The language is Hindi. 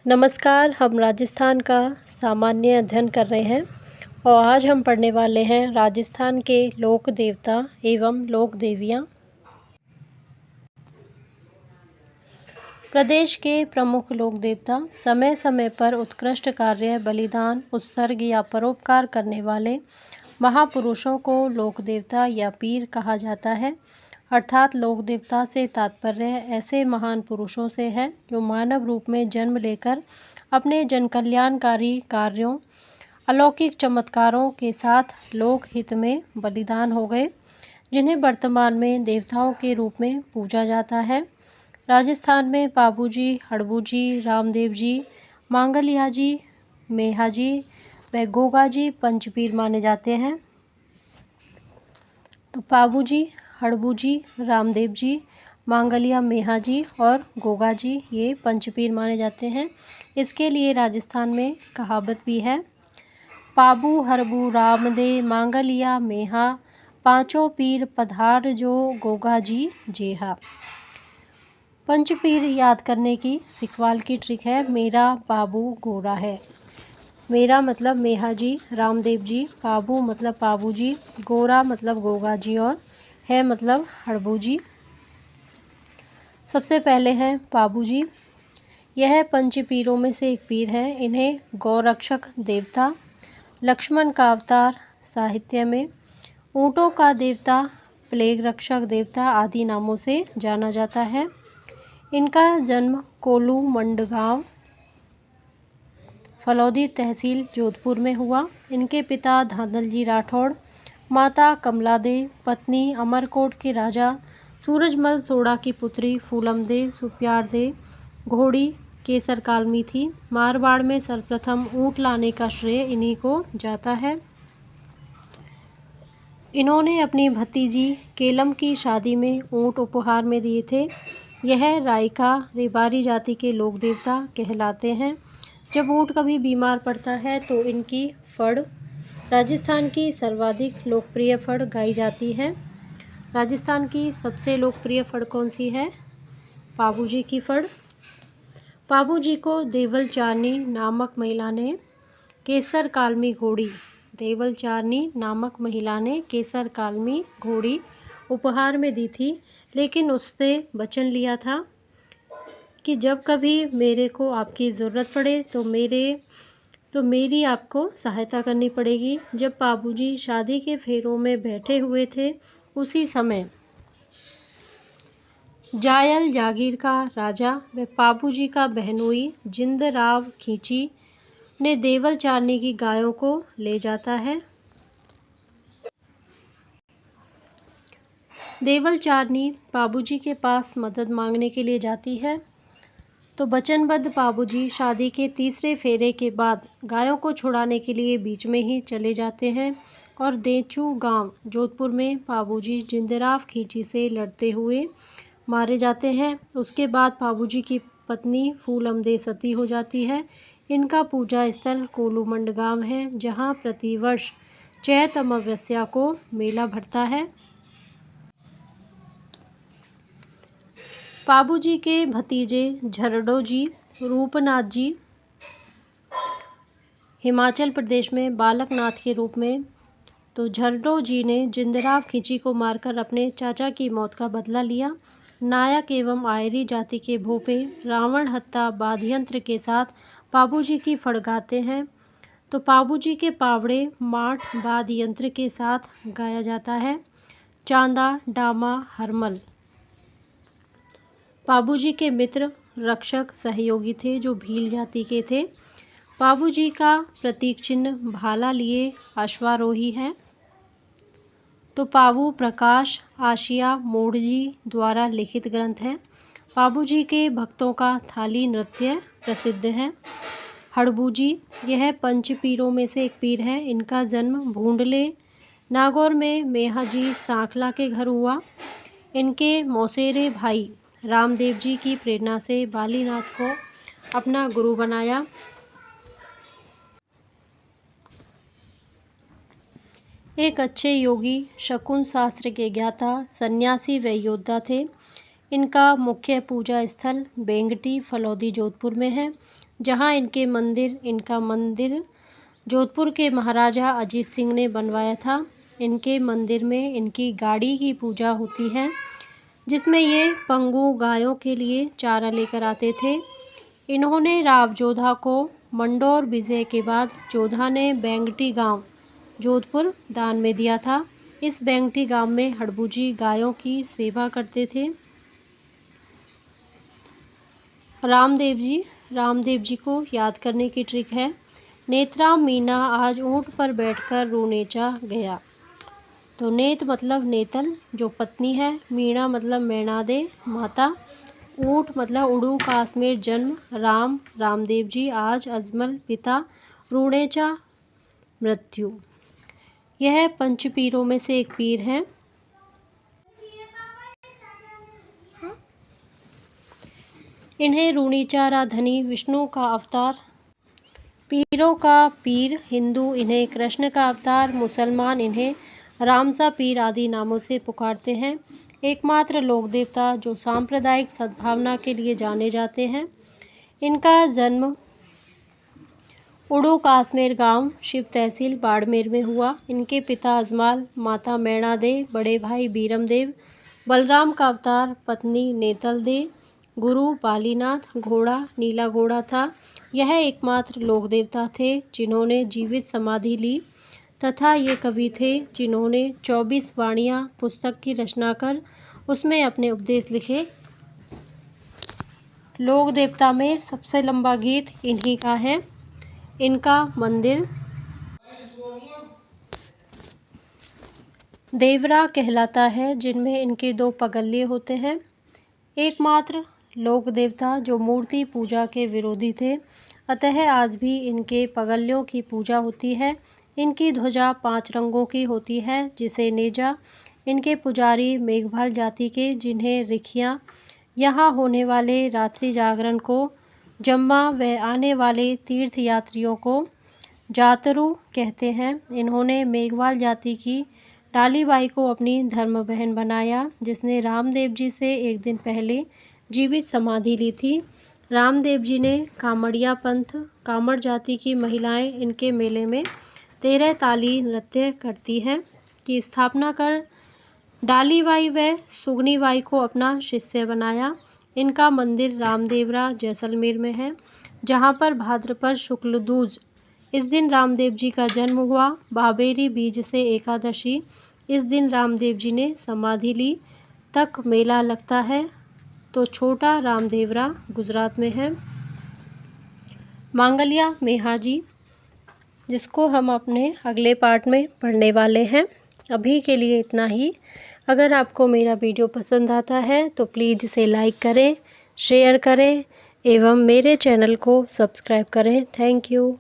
नमस्कार। हम राजस्थान का सामान्य अध्ययन कर रहे हैं और आज हम पढ़ने वाले हैं राजस्थान के लोक देवता एवं लोक देवियाँ। प्रदेश के प्रमुख लोक देवता समय समय पर उत्कृष्ट कार्य, बलिदान, उत्सर्ग या परोपकार करने वाले महापुरुषों को लोक देवता या पीर कहा जाता है। अर्थात लोक देवता से तात्पर्य ऐसे महान पुरुषों से है जो मानव रूप में जन्म लेकर अपने जनकल्याणकारी कार्यों, अलौकिक चमत्कारों के साथ लोक हित में बलिदान हो गए, जिन्हें वर्तमान में देवताओं के रूप में पूजा जाता है। राजस्थान में पाबूजी, हड़बूजी, रामदेव जी, मांगलिया जी, मेहा जी व गोगा जी पंचपीर माने जाते हैं। तो पाबूजी, हड़बूजी, रामदेव जी, मांगलिया, मेहा जी और गोगा जी ये पंचपीर माने जाते हैं। इसके लिए राजस्थान में कहावत भी है, पाबू हरबू रामदे मांगलिया मेहा, पांचों पीर पधार जो गोगा जी जेहा। पंचपीर याद करने की सिखवाल की ट्रिक है, मेरा बाबू गोरा है। मेरा मतलब मेहा जी, रामदेव जी, पाबू मतलब पाबू जी, गोरा मतलब गोगा जी और है मतलब हड़बू जी। सबसे पहले हैं पाबू जी। यह पंचपीरों में से एक पीर है। इन्हें गौरक्षक देवता, लक्ष्मण का अवतार साहित्य में, ऊँटों का देवता, प्लेग रक्षक देवता आदि नामों से जाना जाता है। इनका जन्म कोलू मंडगांव, फलौदी तहसील जोधपुर में हुआ। इनके पिता धांधल जी राठौड़, माता कमला दे, पत्नी अमरकोट के राजा सूरजमल सोड़ा की पुत्री फूलम दे सुप्यार दे घोड़ी केसर कालमी थी। मारवाड़ में सर्वप्रथम ऊँट लाने का श्रेय इन्हीं को जाता है। इन्होंने अपनी भतीजी केलम की शादी में ऊँट उपहार में दिए थे। यह रायका रेबारी जाति के लोक देवता कहलाते हैं। जब ऊँट कभी बीमार पड़ता है तो इनकी फड़ राजस्थान की सर्वाधिक लोकप्रिय फड़ गाई जाती है। राजस्थान की सबसे लोकप्रिय फड़ कौन सी है? पाबूजी की फड़। पाबूजी को देवल चारनी नामक महिला ने केसर कालमी घोड़ी देवल चारनी नामक महिला ने केसर कालमी घोड़ी उपहार में दी थी, लेकिन उससे वचन लिया था कि जब कभी मेरे को आपकी ज़रूरत पड़े तो मेरी आपको सहायता करनी पड़ेगी। जब पाबूजी शादी के फेरों में बैठे हुए थे, उसी समय जायल जागीर का राजा व पाबूजी का बहनोई जिंदराव खींची ने देवल चारनी की गायों को ले जाता है। देवल चारनी पाबूजी के पास मदद मांगने के लिए जाती है, तो वचनबद्ध पाबूजी शादी के तीसरे फेरे के बाद गायों को छुड़ाने के लिए बीच में ही चले जाते हैं और देचू गांव जोधपुर में पाबूजी जिंदराव खींची से लड़ते हुए मारे जाते हैं। उसके बाद पाबूजी की पत्नी फूलमदे सती हो जाती है। इनका पूजा स्थल कोलू मंडगांव है, जहां प्रतिवर्ष चैत अमावस्या को मेला भरता है। पाबूजी के भतीजे झरडो जी, रूपनाथ जी हिमाचल प्रदेश में बालकनाथ के रूप में, तो झरडो जी ने जिंदराव खींची को मारकर अपने चाचा की मौत का बदला लिया। नायक एवं आयरी जाति के भोपे रावण हत्या वाद्ययंत्र के साथ पाबूजी की फड़ गाते हैं, तो पाबूजी के पावड़े माठ वाद्ययंत्र के साथ गाया जाता है। चांदा, डामा, हरमल पाबूजी के मित्र, रक्षक, सहयोगी थे जो भील जाति के थे। पाबूजी का प्रतीक चिन्ह भाला लिए अश्वारोही है। तो पाबू प्रकाश आशिया मोड़जी द्वारा लिखित ग्रंथ है। पाबूजी के भक्तों का थाली नृत्य प्रसिद्ध है। हड़बूजी, यह पंचपीरों में से एक पीर है। इनका जन्म भूंडले नागौर में मेहा जी सांखला के घर हुआ। इनके मौसेरे भाई रामदेव जी की प्रेरणा से बालीनाथ को अपना गुरु बनाया। एक अच्छे योगी, शकुन शास्त्र के ज्ञाता, सन्यासी व योद्धा थे। इनका मुख्य पूजा स्थल बेंगटी फलौदी जोधपुर में है। जहाँ इनका मंदिर जोधपुर के महाराजा अजीत सिंह ने बनवाया था। इनके मंदिर में इनकी गाड़ी की पूजा होती है, जिसमें ये पंगु गायों के लिए चारा लेकर आते थे। इन्होंने राव जोधा को मंडोर विजय के बाद जोधा ने बेंगटी गांव जोधपुर दान में दिया था। इस बेंगटी गांव में हड़बूजी गायों की सेवा करते थे। रामदेव जी को याद करने की ट्रिक है। नेत्राम मीना आज ऊँट पर बैठकर रूणेचा गया। तो नेत मतलब नेतल जो पत्नी है, मीणा मतलब मैनादे माता, ऊँट मतलब उड़ू काश्मीर जन्म, रामदेव जी आज अजमल पिता, रूणेचा मृत्यु। यह पंचपीरों में से एक पीर है। इन्हें रूणीचारा धनी विष्णु का अवतार, पीरों का पीर हिंदू इन्हें कृष्ण का अवतार, मुसलमान इन्हें रामसा पीर आदि नामों से पुकारते हैं। एकमात्र लोक देवता जो सांप्रदायिक सद्भावना के लिए जाने जाते हैं। इनका जन्म उड़ू काश्मीर गांव शिव तहसील बाड़मेर में हुआ। इनके पिता अजमाल, माता मैणा दे, बड़े भाई बीरम देव, बलराम का अवतार, पत्नी नेतल दे, गुरु बालीनाथ, घोड़ा नीला घोड़ा था। यह एकमात्र लोक देवता थे जिन्होंने जीवित समाधि ली तथा ये कवि थे जिन्होंने 24 वाणियाँ पुस्तक की रचना कर उसमें अपने उपदेश लिखे। लोक देवता में सबसे लंबा गीत इन्हीं का है। इनका मंदिर देवरा कहलाता है, जिनमें इनके 2 पगल्ये होते हैं। एकमात्र लोक देवता जो मूर्ति पूजा के विरोधी थे, अतः आज भी इनके पगल्यों की पूजा होती है। इनकी ध्वजा 5 रंगों की होती है, जिसे नेजा। इनके पुजारी मेघवाल जाति के, जिन्हें रिखियाँ यहाँ होने वाले रात्रि जागरण को, जम्मा व आने वाले तीर्थयात्रियों को जातरू कहते हैं। इन्होंने मेघवाल जाति की डालीबाई को अपनी धर्म बहन बनाया, जिसने रामदेव जी से एक दिन पहले जीवित समाधि ली थी। रामदेव जी ने कामड़िया पंथ, कामड़ जाति की महिलाएं इनके मेले में 13 ताली नृत्य करती हैं की स्थापना कर डालीबाई व सुगनीबाई को अपना शिष्य बनाया। इनका मंदिर रामदेवरा जैसलमेर में है, जहाँ पर भाद्रपद शुक्ल दूज इस दिन रामदेव जी का जन्म हुआ। बाबेरी बीज से एकादशी इस दिन रामदेव जी ने समाधि ली तक मेला लगता है। तो छोटा रामदेवरा गुजरात में है। मांगल्या मेहाजी, जिसको हम अपने अगले पार्ट में पढ़ने वाले हैं। अभी के लिए इतना ही। अगर आपको मेरा वीडियो पसंद आता है तो प्लीज़ इसे लाइक करें, शेयर करें एवं मेरे चैनल को सब्सक्राइब करें। Thank you.